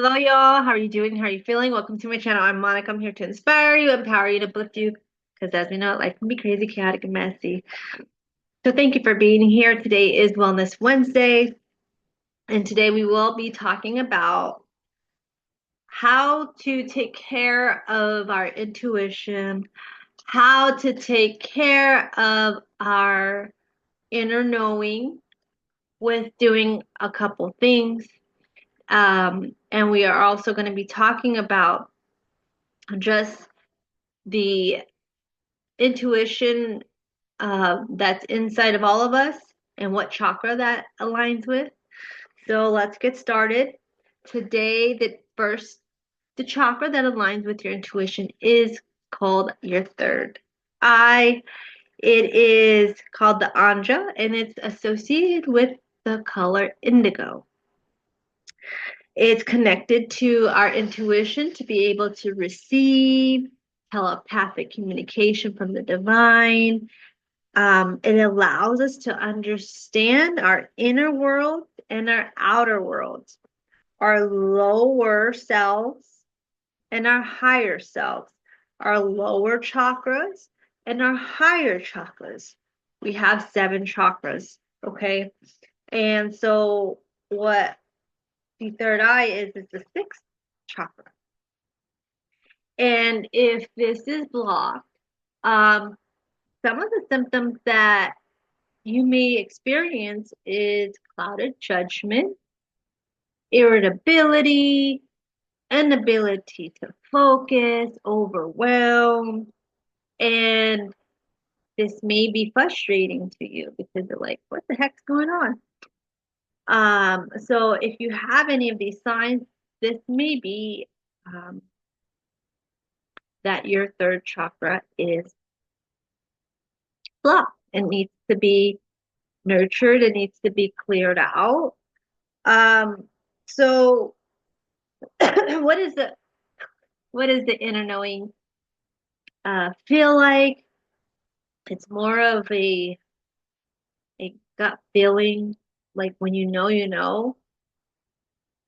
Hello, y'all. How are you doing? How are you feeling? Welcome to my channel. I'm Monica. I'm here to inspire you, empower you, to uplift you. Because as we know, life can be crazy, chaotic, and messy. So thank you for being here. Today is Wellness Wednesday, and today we will be talking about how to take care of our intuition, how to take care of our inner knowing with doing a couple things. And we are also going to be talking about just the intuition that's inside of all of us and what chakra that aligns with. So let's get started. Today, the chakra that aligns with your intuition is called your third eye. It is called the Anja, and it's associated with the color indigo. It's connected to our intuition to be able to receive telepathic communication from the divine. It allows us to understand our inner world and our outer world, our lower selves and our higher selves, our lower chakras and our higher chakras. We have 7 chakras, okay? And so what the third eye is the sixth chakra. And if this is blocked, um, some of the symptoms that you may experience is clouded judgment, irritability, inability to focus, overwhelmed, and this may be frustrating to you because you're like, what the heck's going on? So if you have any of these signs, this may be um, that your third chakra is blocked and needs to be nurtured. It needs to be cleared out. So what is the inner knowing feel like? It's more of a gut feeling, like when you know,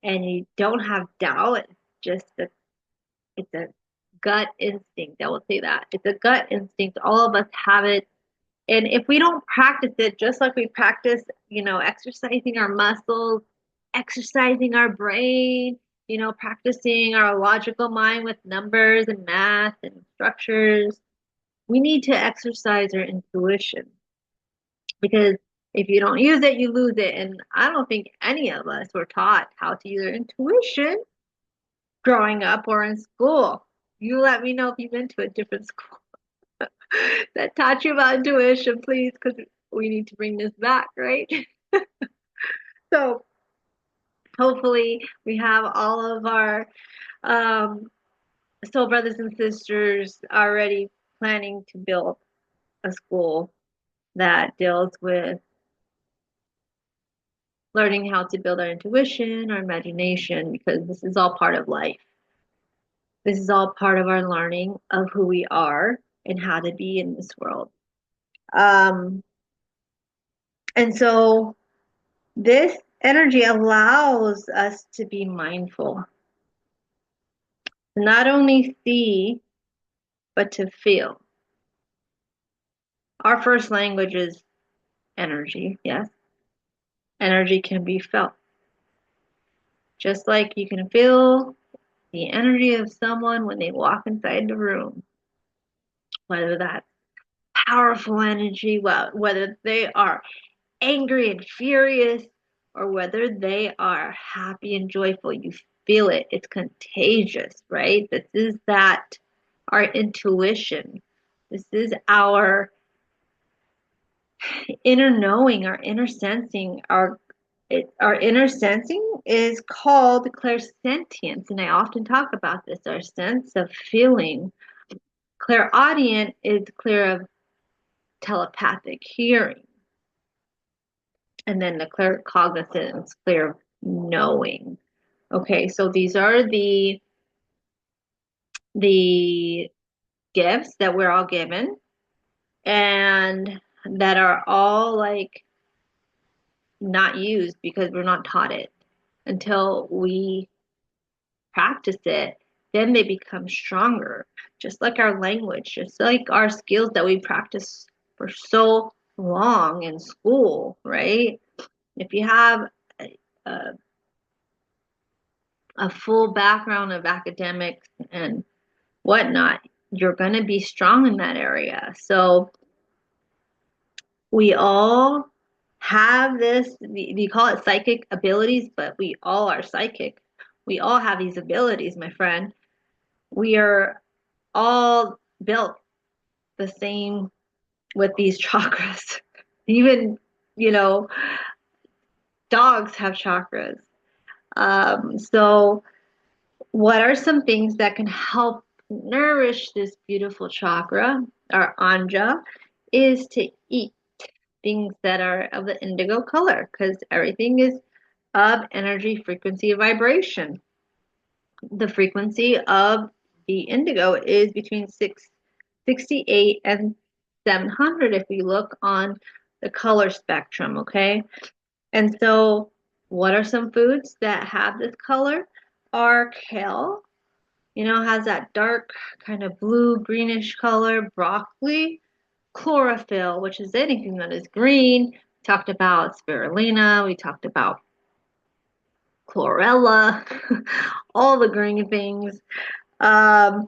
and you don't have doubt. Just it's a gut instinct. I will say that it's a gut instinct. All of us have it, and if we don't practice it, just like we practice, exercising our muscles, exercising our brain, practicing our logical mind with numbers and math and structures. We need to exercise our intuition because if you don't use it, you lose it. And I don't think any of us were taught how to use our intuition growing up or in school. You let me know if you've been to a different school that taught you about intuition, please, because we need to bring this back, right? So hopefully we have all of our um, soul brothers and sisters already planning to build a school that deals with learning how to build our intuition, our imagination, because this is all part of life. This is all part of our learning of who we are and how to be in this world. Um, and so this energy allows us to be mindful, to not only see, but to feel. Our first language is energy, yes. Energy can be felt. Just like you can feel the energy of someone when they walk inside the room, whether that's powerful energy, well, whether they are angry and furious, or whether they are happy and joyful. You feel it. It's contagious, right? This is our intuition. This is our inner knowing, our inner sensing, our inner sensing is called clairsentience, and I often talk about this, our sense of feeling. Clairaudient is clear of telepathic hearing, and then the claircognizance, clear of knowing. Okay, so these are the gifts that we're all given, and that are all like not used because we're not taught it until we practice it, then they become stronger. Just like our language, just like our skills that we practice for so long in school, right? If you have a, a full background of academics and whatnot, you're going to be strong in that area. So we all have this, we call it psychic abilities, but we all are psychic. We all have these abilities, my friend. We are all built the same with these chakras. Even, you know, dogs have chakras. So, what are some things that can help nourish this beautiful chakra, our anja, is to eat things that are of the indigo color because everything is of energy, frequency, vibration. The frequency of the indigo is between 668 and 700 if we look on the color spectrum, okay? And so, what are some foods that have this color? Are kale, has that dark kind of blue greenish color, broccoli, chlorophyll, which is anything that is green. We talked about spirulina, we talked about chlorella, all the green things. Um,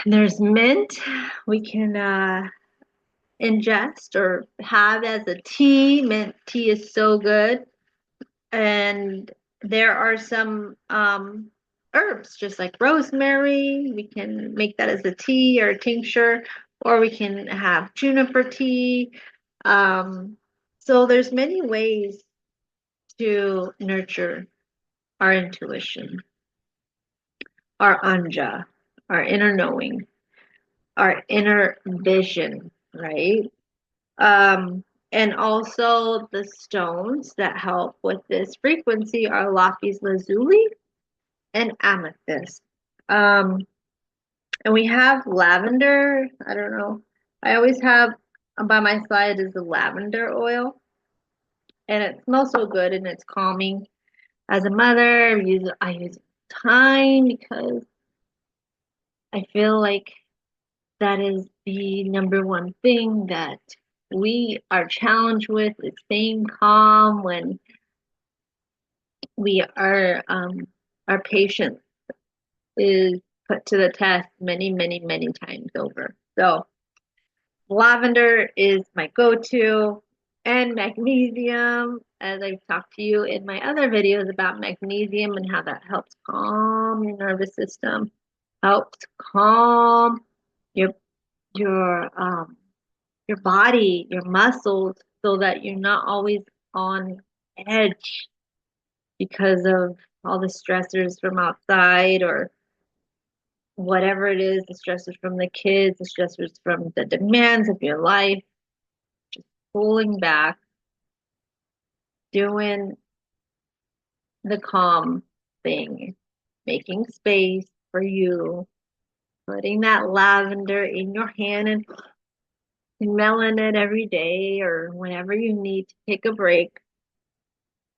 there's mint we can ingest or have as a tea. Mint tea is so good. And there are some herbs, just like rosemary. We can make that as a tea or a tincture, or we can have juniper tea. Um, so there's many ways to nurture our intuition, our anja, our inner knowing, our inner vision, right? And also the stones that help with this frequency are lapis lazuli and amethyst. Um, and we have lavender. I don't know. I always have by my side is the lavender oil, and it smells so good and it's calming. As a mother, I use time because I feel like that is the number one thing that we are challenged with is staying calm when we are our patience is put to the test many, many, many times over. So lavender is my go-to, and magnesium, as I've talked to you in my other videos about magnesium and how that helps calm your nervous system, helps calm your your um your body, your muscles, so that you're not always on edge because of all the stressors from outside or whatever it is, the stressors from the kids, the stressors from the demands of your life, pulling back, doing the calm thing, making space for you, putting that lavender in your hand and smelling it every day or whenever you need to take a break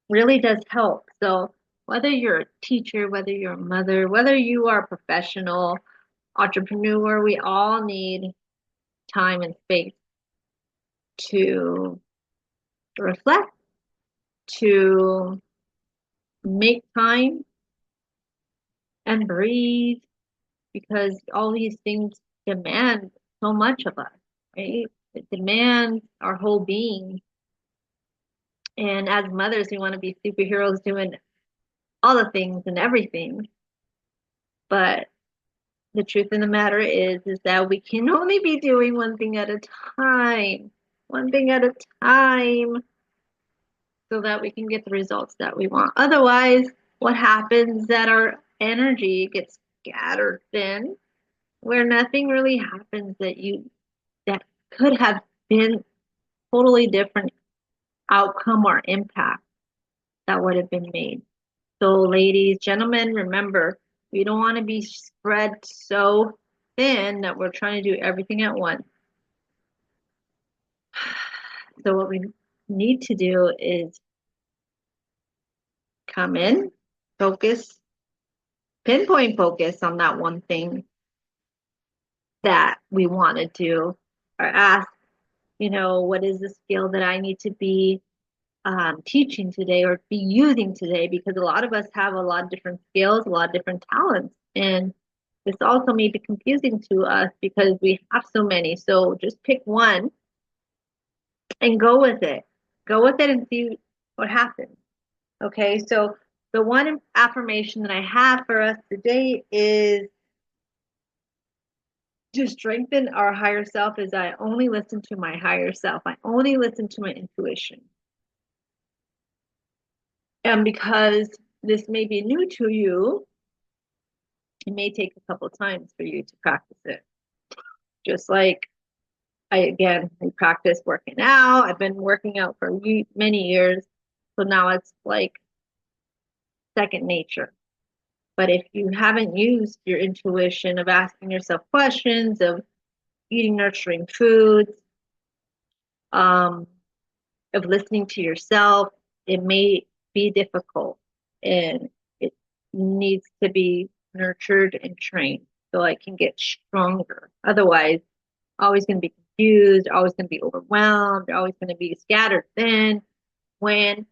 really does help. So whether you're a teacher, whether you're a mother, whether you are a professional, entrepreneur, we all need time and space to reflect, to make time and breathe because all these things demand so much of us, right? It demands our whole being. And as mothers, we want to be superheroes doing all the things and everything. But the truth of the matter is that we can only be doing one thing at a time, one thing at a time, so that we can get the results that we want. Otherwise, what happens is that our energy gets scattered thin, where nothing really happens that could have been totally different outcome or impact that would have been made. So, ladies, gentlemen, remember, we don't want to be spread so thin that we're trying to do everything at once. So, what we need to do is come in, focus, pinpoint focus on that one thing that we want to do, or ask, what is the skill that I need to be teaching today or be using today? Because a lot of us have a lot of different skills, a lot of different talents. And this also may be confusing to us because we have so many. So just pick one and go with it. Go with it and see what happens. Okay, so the one affirmation that I have for us today is to strengthen our higher self is I only listen to my higher self. I only listen to my intuition. And because this may be new to you, it may take a couple times for you to practice it. Just like I practice working out. I've been working out for many years. So now it's like second nature. But if you haven't used your intuition of asking yourself questions, of eating nurturing foods, um, of listening to yourself, it may be difficult and it needs to be nurtured and trained so I can get stronger. Otherwise, always going to be confused, always going to be overwhelmed, always going to be scattered thin when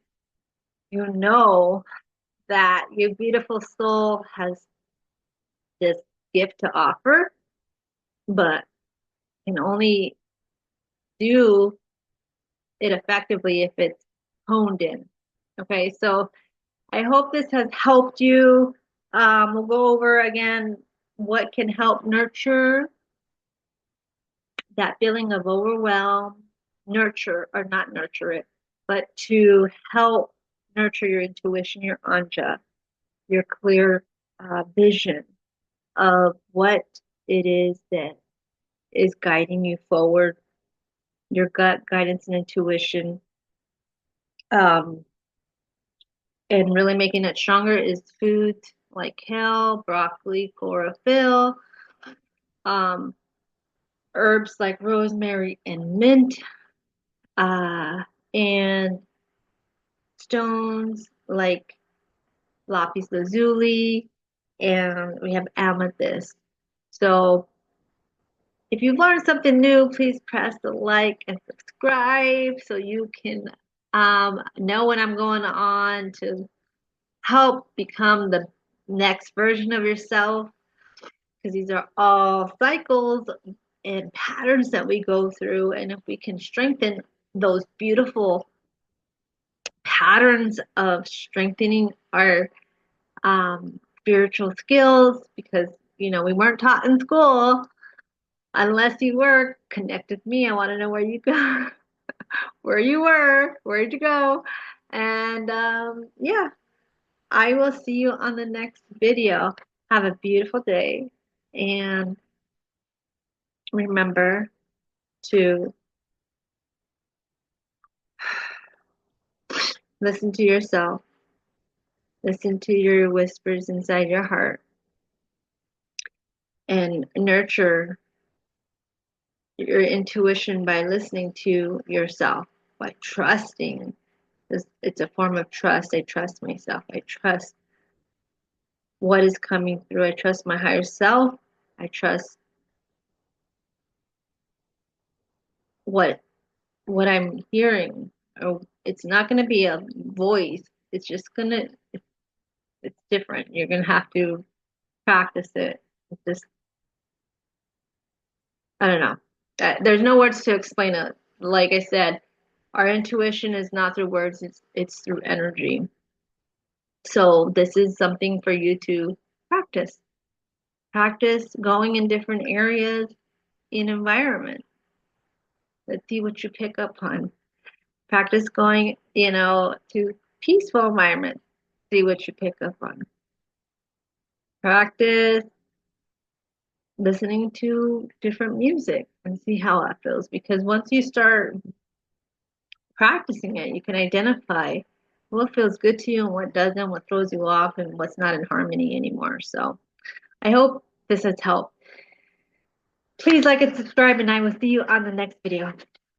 you know that your beautiful soul has this gift to offer, but can only do it effectively if it's honed in. Okay, so I hope this has helped you. We'll go over again what can help nurture that feeling of overwhelm, nurture or not nurture it, but to help nurture your intuition, your anja, your clear vision of what it is that is guiding you forward, your gut guidance and intuition. And really making it stronger is foods like kale, broccoli, chlorophyll, um, herbs like rosemary and mint, and stones like lapis lazuli, and we have amethyst. So if you've learned something new, please press the like and subscribe so you can know when I'm going on to help become the next version of yourself, because these are all cycles and patterns that we go through. And if we can strengthen those beautiful patterns of strengthening our spiritual skills, because we weren't taught in school. Unless you were, connect with me. I want to know where you go, where you were, where'd you go? And yeah, I will see you on the next video. Have a beautiful day. And remember to listen to yourself, listen to your whispers inside your heart, and nurture your intuition by listening to yourself, by trusting. It's a form of trust. I trust myself. I trust what is coming through. I trust my higher self. I trust what I'm hearing. Oh, it's not going to be a voice. It's just it's different. You're going to have to practice it. It's just, I don't know. There's no words to explain it. Like I said, our intuition is not through words, it's through energy. So this is something for you to practice. Practice going in different areas in environment. Let's see what you pick up on. Practice going, to peaceful environments. See what you pick up on. Practice listening to different music and see how that feels. Because once you start practicing it, you can identify what feels good to you and what doesn't, what throws you off, and what's not in harmony anymore. So I hope this has helped. Please like and subscribe, and I will see you on the next video.